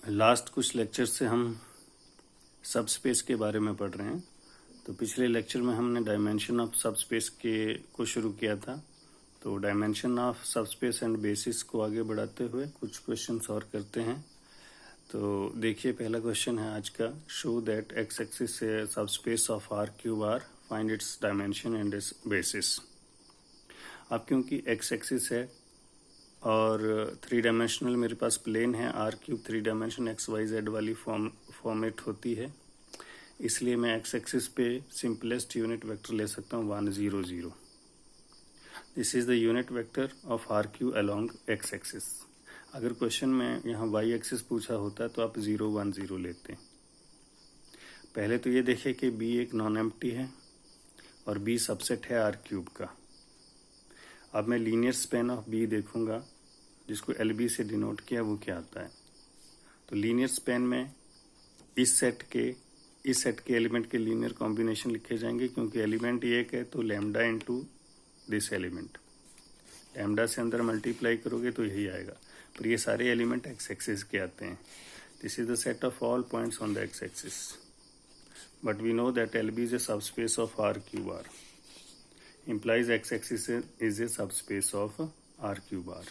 Last कुछ lecture से हम सब स्पेस के बारे में पढ़ रहे हैं। तो पिछले लेक्चर में हमने डायमेंशन ऑफ सब स्पेस को शुरू किया था। तो डायमेंशन ऑफ सब स्पेस एंड बेसिस को आगे बढ़ाते हुए कुछ क्वेश्चंस और करते हैं। तो देखिए, पहला क्वेश्चन है आज का, शो दैट एक्स एक्सिस से subspace of R cube R, find its dimension and its basis. अब क्योंकि एक्स एक्सिस है और थ्री डायमेंशनल मेरे पास प्लेन है, R cube three dimension x y z वाली फॉर्मेट होती है, इसलिए मैं एक्स एक्सिस पे सिंपलेस्ट यूनिट वेक्टर ले सकता हूँ 1 0 0। This is the unit vector of R cube along x axis. अगर क्वेश्चन में यहाँ वाई एक्सिस पूछा होता तो आप 0 1 0 लेते। पहले तो ये देखें कि बी एक नॉन एम्प्टी है और बी सबसेट है आर क्यूब का। अब मैं लीनियर स्पेन ऑफ बी देखूंगा, जिसको एल बी से डिनोट किया, वो क्या आता है। तो लीनियर स्पेन में इस सेट के एलिमेंट के लीनियर कॉम्बिनेशन लिखे जाएंगे, क्योंकि एलिमेंट एक है तो lambda into this element, lambda से अंदर मल्टीप्लाई करोगे तो यही आएगा। पर ये सारे एलिमेंट एक्स एक्सिस के आते हैं। This is the set of all points on the x axis, but we know that L B is a subspace of R cube R, implies x axis is a subspace of R cube R।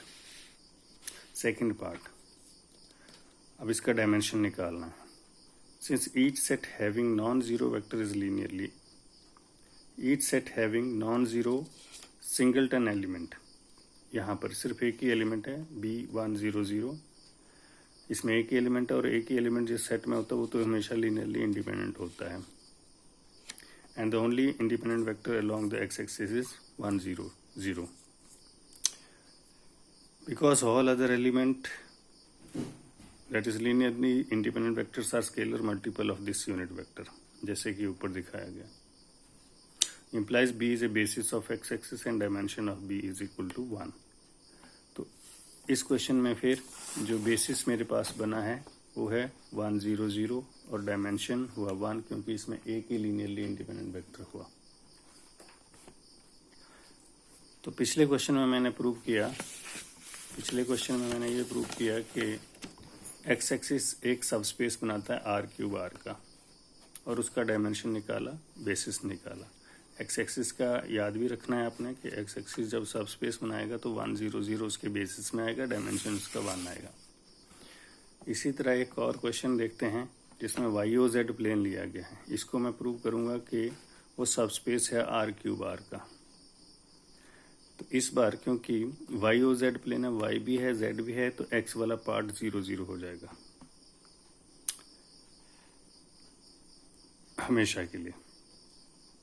Second part, अब इसका dimension निकालना है। Since each set having non-zero vector is linearly, each set having non-zero singleton element, यहाँ पर सिर्फ एक ही element है B1 0 0, इसमें एक ही एलिमेंट है और एक ही एलिमेंट जिस सेट में होता है वो तो हमेशा लीनियरली इंडिपेंडेंट होता है। And the only independent vector along the x-axis is 1 0 0. Because all other element that is linearly independent vectors are scalar multiple of this unit vector, जैसे कि ऊपर दिखाया गया। Implies B is a basis of x-axis and dimension of B is equal to 1। तो इस question में फिर जो बेसिस मेरे पास बना है वो है 1 0 0 और डायमेंशन हुआ 1, क्योंकि इसमें एक ही लीनियरली इंडिपेंडेंट वेक्टर हुआ। तो पिछले क्वेश्चन में मैंने ये प्रूव किया कि एक्स एक्सिस एक सबस्पेस बनाता है आर क्यूब आर का, और उसका डायमेंशन निकाला, बेसिस निकाला। एक्स एक्सिस का याद भी रखना है आपने कि एक्स एक्सिस जब सबस्पेस बनाएगा तो 1 0 0 उसके बेसिस में आएगा, डायमेंशन उसका 1 आएगा। इसी तरह एक और क्वेश्चन देखते हैं जिसमें वाई ओ जेड प्लेन लिया गया है। इसको मैं प्रूव करूंगा कि वो सबस्पेस है आर क्यूब आर का। तो इस बार क्योंकि वाई ओ जेड प्लेन है, वाई भी है जेड भी है, तो एक्स वाला पार्ट 0 0 हो जाएगा हमेशा के लिए।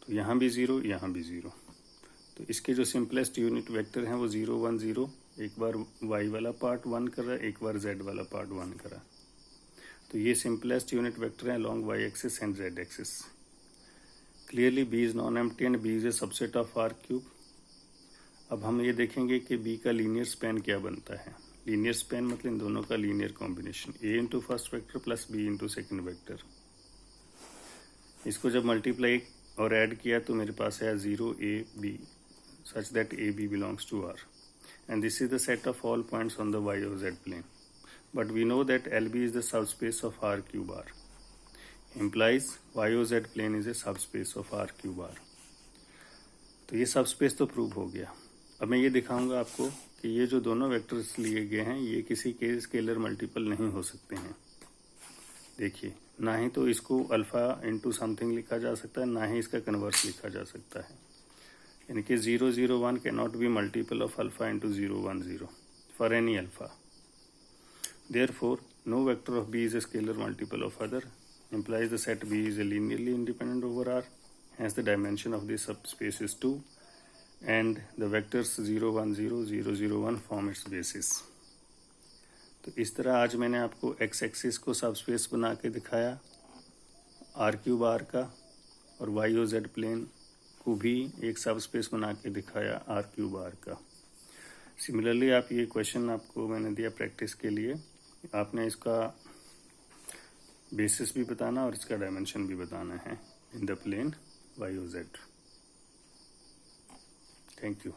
तो यहाँ भी 0, यहाँ भी 0। तो इसके जो सिंपलेस्ट यूनिट वेक्टर हैं वो 0 1 0, एक बार y वाला पार्ट 1 कर रहा है, एक बार z वाला पार्ट 1 कर रहा है। तो ये सिंपलेस्ट यूनिट वेक्टर है along y axis and z axis. Clearly b is non empty and b is a subset of r cube. अब हम ये देखेंगे कि b का लीनियर स्पेन क्या बनता है। लीनियर स्पेन मतलब इन दोनों का linear combination, a into first vector plus b into second vector. इसको जब मल्टीप्लाई और ऐड किया तो मेरे पास है 0 a b, such that AB belongs to R, and this is the set of all points on the y or z plane. But we know that LB is the subspace of R cube R, implies y or z plane is a subspace of R cube R। तो ये subspace तो prove हो गया। अब मैं ये दिखाऊंगा आपको कि ये जो दोनों वेक्टर्स लिए गए हैं ये किसी के स्केलर मल्टीपल नहीं हो सकते हैं। देखिए, ना ही तो इसको अल्फा इंटू समथिंग लिखा जा सकता है, ना ही इसका कन्वर्स लिखा जा सकता है। यानी कि 0 0 1 cannot be multiple of alpha into 0 1 0 for any alpha. Therefore no vector of B is a scalar multiple of other, implies the set B is a linearly independent over R, hence the dimension of this subspace is 2 and the vectors 0 1 0 0 0 1 form its basis। तो इस तरह आज मैंने आपको x axis को subspace बना के दिखाया आर क्यूब आर का, और वाई ओ जेड प्लेन को भी एक सबस्पेस बना के दिखाया आर क्यूब आर का। सिमिलरली आप ये क्वेश्चन आपको मैंने दिया प्रैक्टिस के लिए, आपने इसका बेसिस भी बताना और इसका डायमेंशन भी बताना है in the plane y o z. Thank you.